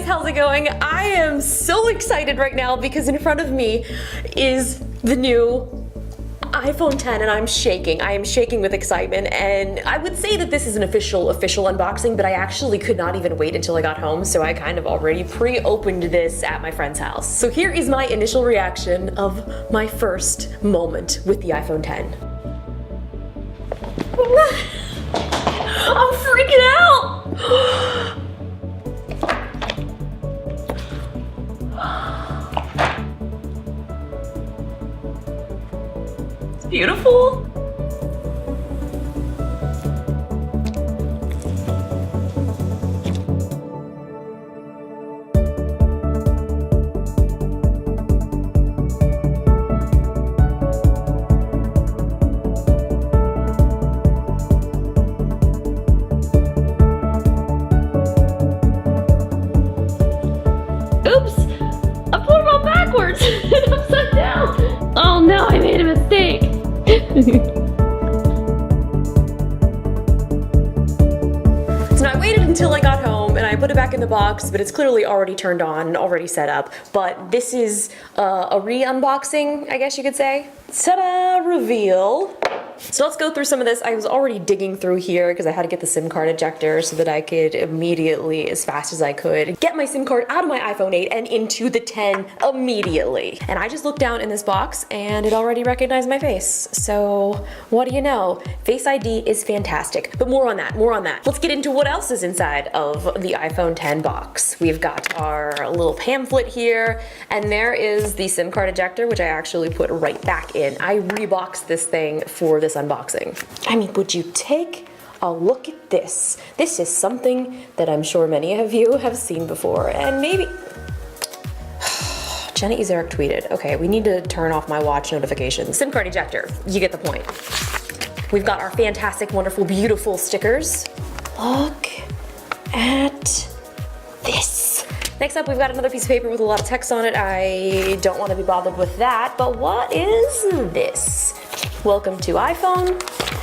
how's it going? I am so excited right now because in front of me is the new iPhone 10 and I'm shaking. I am shaking with excitement, and I would say that this is an official unboxing, but I actually could not even wait until I got home, so I kind of already pre-opened this at my friend's house. So here is my initial reaction of my first moment with the iPhone 10. I'm freaking out! It's beautiful. Oops! I put it on backwards and upside down. Oh no, I made a mistake. So now I waited until I got home and I put it back in the box, but it's clearly already turned on and already set up. But this is a re-unboxing, I guess you could say. Ta-da! Reveal. So let's go through some of this. I was already digging through here because I had to get the SIM card ejector so that I could immediately, as fast as I could, get my SIM card out of my iPhone 8 and into the 10 immediately. And I just looked down in this box and it already recognized my face. So what do you know? Face ID is fantastic, but more on that, more on that. Let's get into what else is inside of the iPhone 10 box. We've got our little pamphlet here, and there is the SIM card ejector, which I actually put right back in. I reboxed this thing for this unboxing. I mean, would you take a look at this? This is something that I'm sure many of you have seen before, and maybe... Jenna Ezerick tweeted, okay, we need to turn off my watch notifications. SIM card ejector, you get the point. We've got our fantastic, wonderful, beautiful stickers. Look at this. Next up, we've got another piece of paper with a lot of text on it. I don't want to be bothered with that, but what is this? Welcome to iPhone.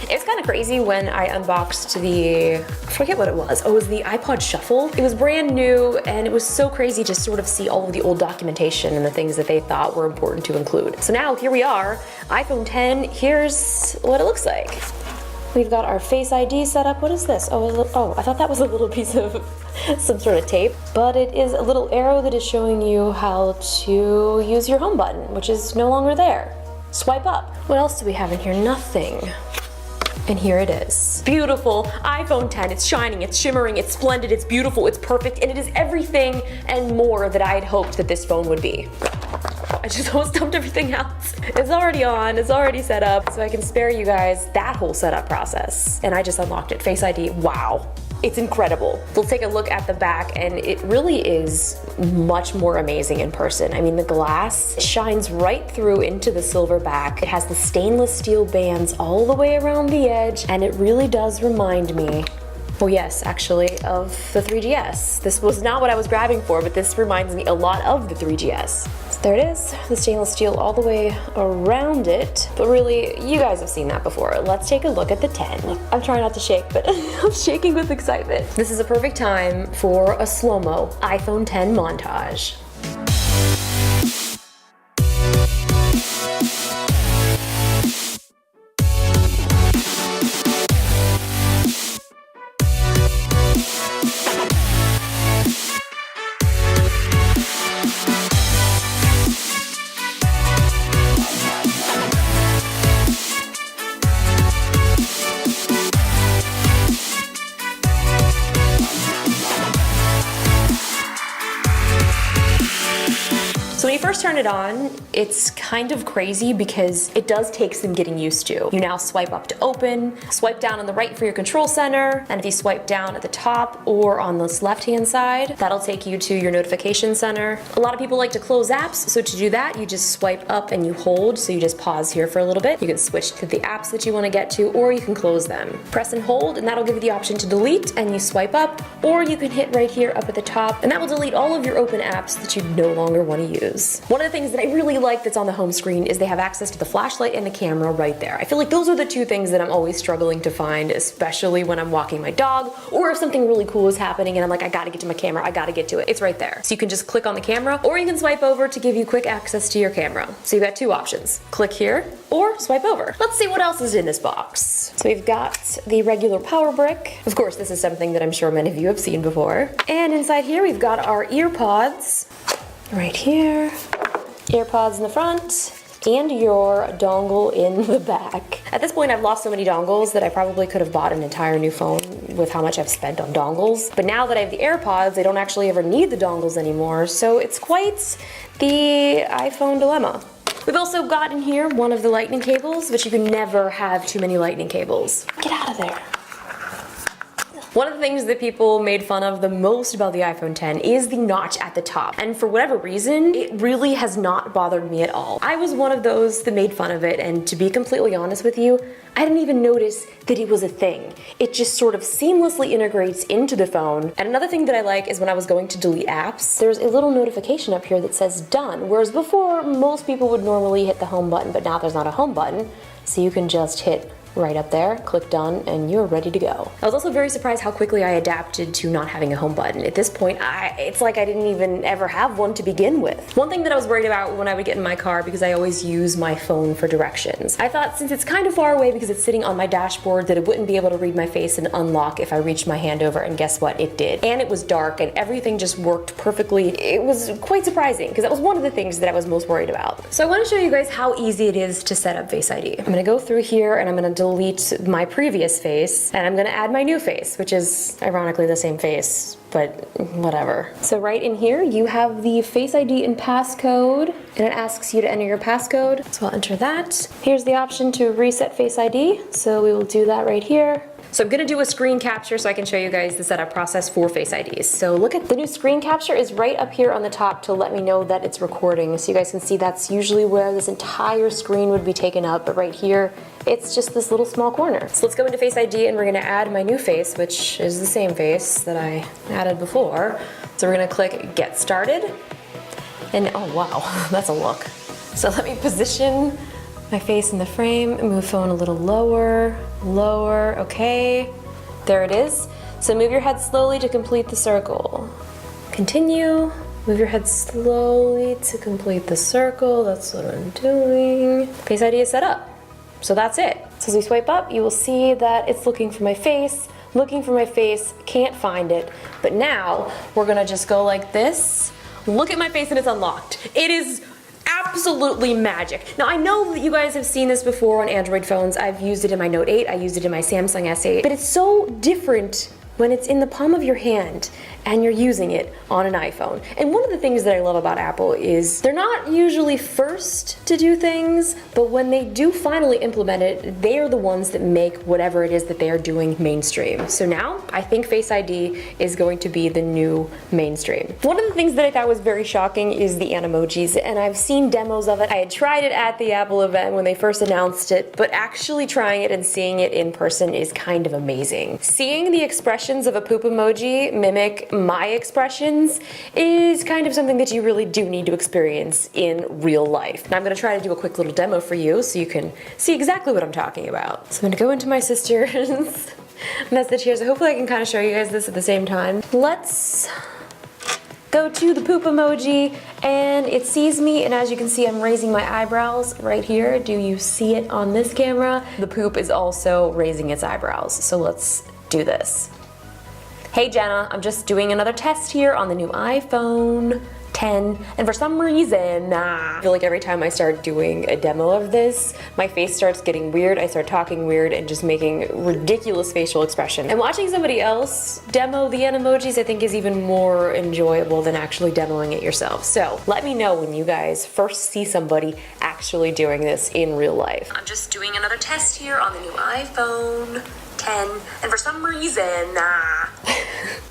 It was kind of crazy when I unboxed the, I forget what it was. Oh, it was the iPod Shuffle. It was brand new, and it was so crazy to sort of see all of the old documentation and the things that they thought were important to include. So now here we are, iPhone 10. Here's what it looks like. We've got our Face ID set up. What is this? Oh, I thought that was a little piece of some sort of tape, but it is a little arrow that is showing you how to use your home button, which is no longer there. Swipe up. What else do we have in here? Nothing. And here it is. Beautiful iPhone 10. It's shining, it's shimmering, it's splendid, it's beautiful, it's perfect, and it is everything and more that I had hoped that this phone would be. I just almost dumped everything else. It's already on, it's already set up, so I can spare you guys that whole setup process. And I just unlocked it. Face ID, wow. It's incredible. We'll take a look at the back, and it really is much more amazing in person. I mean, the glass shines right through into the silver back. It has the stainless steel bands all the way around the edge, and it really does remind me, well, yes, actually, of the 3GS. This was not what I was grabbing for, but this reminds me a lot of the 3GS. So there it is, the stainless steel all the way around it. But really, you guys have seen that before. Let's take a look at the 10. I'm trying not to shake, but I'm shaking with excitement. This is a perfect time for a slow-mo iPhone 10 montage. So when you first turn it on, it's kind of crazy because it does take some getting used to. You now swipe up to open, swipe down on the right for your control center, and if you swipe down at the top or on this left-hand side, that'll take you to your notification center. A lot of people like to close apps, so to do that, you just swipe up and you hold, so you just pause here for a little bit. You can switch to the apps that you want to get to, or you can close them. Press and hold, and that'll give you the option to delete, and you swipe up, or you can hit right here up at the top, and that will delete all of your open apps that you no longer want to use. things. One of the things that I really like that's on the home screen is they have access to the flashlight and the camera right there. I feel like those are the two things that I'm always struggling to find, especially when I'm walking my dog, or if something really cool is happening and I'm like, I gotta get to my camera, I gotta get to it. It's right there. So you can just click on the camera, or you can swipe over to give you quick access to your camera. So you've got two options. Click here, or swipe over. Let's see what else is in this box. So we've got the regular power brick. Of course, this is something that I'm sure many of you have seen before. And inside here, we've got our ear pods right here. Ear pods in the front, and your dongle in the back. At this point, I've lost so many dongles that I probably could have bought an entire new phone with how much I've spent on dongles. But now that I have the AirPods, I don't actually ever need the dongles anymore, so it's quite the iPhone dilemma. We've also got in here one of the lightning cables, but you can never have too many lightning cables. Get out of there. One of the things that people made fun of the most about the iPhone X is the notch at the top. And for whatever reason, it really has not bothered me at all. I was one of those that made fun of it, and to be completely honest with you, I didn't even notice that it was a thing. It just sort of seamlessly integrates into the phone. And another thing that I like is when I was going to delete apps, there's a little notification up here that says done, whereas before, most people would normally hit the home button, but now there's not a home button, so you can just hit right up there, click done, and you're ready to go. I was also very surprised how quickly I adapted to not having a home button. At this point, it's like I didn't even ever have one to begin with. One thing that I was worried about when I would get in my car, because I always use my phone for directions, I thought since it's kind of far away because it's sitting on my dashboard that it wouldn't be able to read my face and unlock if I reached my hand over, and guess what? It did. And it was dark and everything just worked perfectly. It was quite surprising because that was one of the things that I was most worried about. So I want to show you guys how easy it is to set up Face ID. I'm gonna go through here and I'm gonna delete my previous face, and I'm gonna add my new face, which is ironically the same face, but whatever. So right in here, you have the Face ID and passcode, and it asks you to enter your passcode. So I'll enter that. Here's the option to reset Face ID, so we will do that right here. So I'm gonna do a screen capture so I can show you guys the setup process for Face IDs. So look at the new screen capture is right up here on the top to let me know that it's recording. So you guys can see that's usually where this entire screen would be taken up, but right here, it's just this little small corner. So let's go into Face ID and we're gonna add my new face, which is the same face that I added before. So we're gonna click Get Started. And oh wow, that's a look. So let me position my face in the frame, move phone a little lower, okay. There it is. So move your head slowly to complete the circle. Continue, move your head slowly to complete the circle. That's what I'm doing. Face ID is set up. So that's it. So as we swipe up, you will see that it's looking for my face, can't find it. But now we're gonna just go like this. Look at my face and it's unlocked. It is absolutely magic. Now I know that you guys have seen this before on Android phones. I've used it in my Note 8, I used it in my Samsung S8, but it's so different when it's in the palm of your hand and you're using it on an iPhone. And one of the things that I love about Apple is they're not usually first to do things, but when they do finally implement it, they are the ones that make whatever it is that they are doing mainstream. So now I think Face ID is going to be the new mainstream. One of the things that I thought was very shocking is the Animojis, and I've seen demos of it. I had tried it at the Apple event when they first announced it, but actually trying it and seeing it in person is kind of amazing. Seeing the expressions of a poop emoji mimic my expressions is kind of something that you really do need to experience in real life. Now I'm gonna try to do a quick little demo for you so you can see exactly what I'm talking about. So I'm gonna go into my sister's message here, so hopefully I can kind of show you guys this at the same time. Let's go to the poop emoji, and it sees me, and as you can see, I'm raising my eyebrows right here. Do you see it on this camera? The poop is also raising its eyebrows, so let's do this. Hey Jenna, I'm just doing another test here on the new iPhone X, and for some reason, I feel like every time I start doing a demo of this, my face starts getting weird, I start talking weird and just making ridiculous facial expression. And watching somebody else demo the Animojis I think is even more enjoyable than actually demoing it yourself. So let me know when you guys first see somebody actually doing this in real life. I'm just doing another test here on the new iPhone X, and for some reason,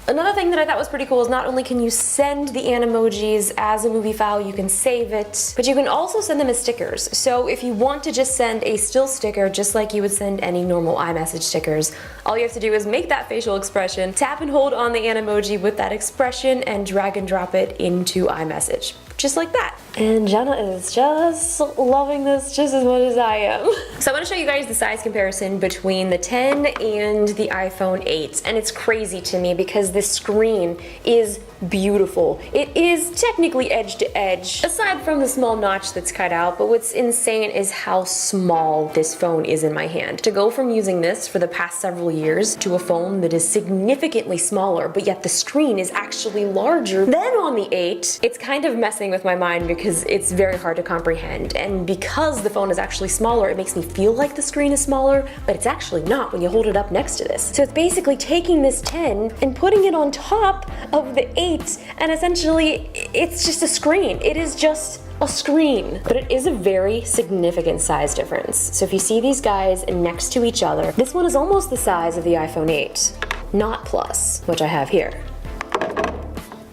Another thing that I thought was pretty cool is not only can you send the Animojis as a movie file, you can save it, but you can also send them as stickers. So if you want to just send a still sticker, just like you would send any normal iMessage stickers, all you have to do is make that facial expression, tap and hold on the Animoji with that expression, and drag and drop it into iMessage. Just like that. And Jenna is just loving this just as much as I am. So I want to show you guys the size comparison between the 10 and the iPhone 8. And it's crazy to me because this screen is beautiful. It is technically edge to edge, aside from the small notch that's cut out, but what's insane is how small this phone is in my hand. To go from using this for the past several years to a phone that is significantly smaller, but yet the screen is actually larger than on the 8, it's kind of messing with my mind because it's very hard to comprehend. And because the phone is actually smaller, it makes me feel like the screen is smaller, but it's actually not when you hold it up next to this. So it's basically taking this 10 and putting it on top of the 8, and essentially it's just a screen. It is just a screen, but it is a very significant size difference. So if you see these guys next to each other, this one is almost the size of the iPhone 8, not Plus, which I have here.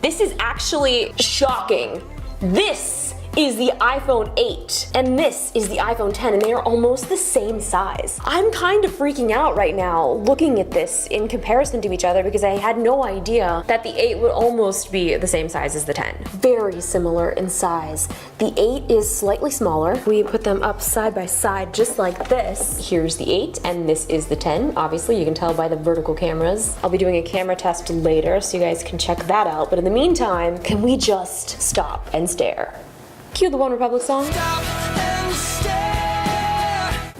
This is actually shocking. This is the iPhone 8 and this is the iPhone 10, and they are almost the same size. I'm kind of freaking out right now looking at this in comparison to each other because I had no idea that the 8 would almost be the same size as the 10. Very similar in size. The 8 is slightly smaller. We put them up side by side just like this. Here's the 8 and this is the 10. Obviously you can tell by the vertical cameras. I'll be doing a camera test later so you guys can check that out, but in the meantime, can we just stop and stare? Cue the One Republic song.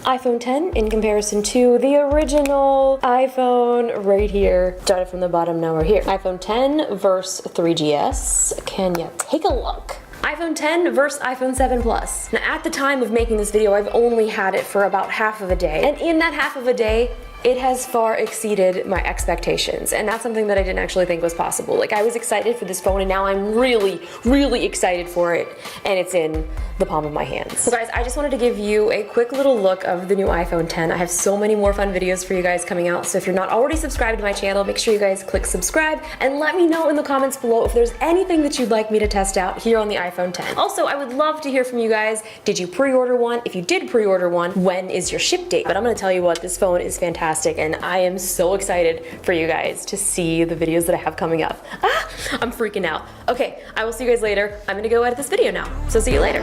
iPhone 10 in comparison to the original iPhone right here. Started from the bottom, now we're here. iPhone 10 versus 3GS. Can you take a look? iPhone 10 versus iPhone 7 Plus. Now at the time of making this video, I've only had it for about half of a day. And in that half of a day, it has far exceeded my expectations, and that's something that I didn't actually think was possible. Like, I was excited for this phone, and now I'm really, really excited for it, and it's in the palm of my hands. So guys, I just wanted to give you a quick little look of the new iPhone 10. I have so many more fun videos for you guys coming out, so if you're not already subscribed to my channel, make sure you guys click subscribe, and let me know in the comments below if there's anything that you'd like me to test out here on the iPhone 10. Also, I would love to hear from you guys. Did you pre-order one? If you did pre-order one, when is your ship date? But I'm gonna tell you what, this phone is fantastic. And I am so excited for you guys to see the videos that I have coming up. I'm freaking out. Okay, I will see you guys later. I'm gonna go edit this video now, so see you later.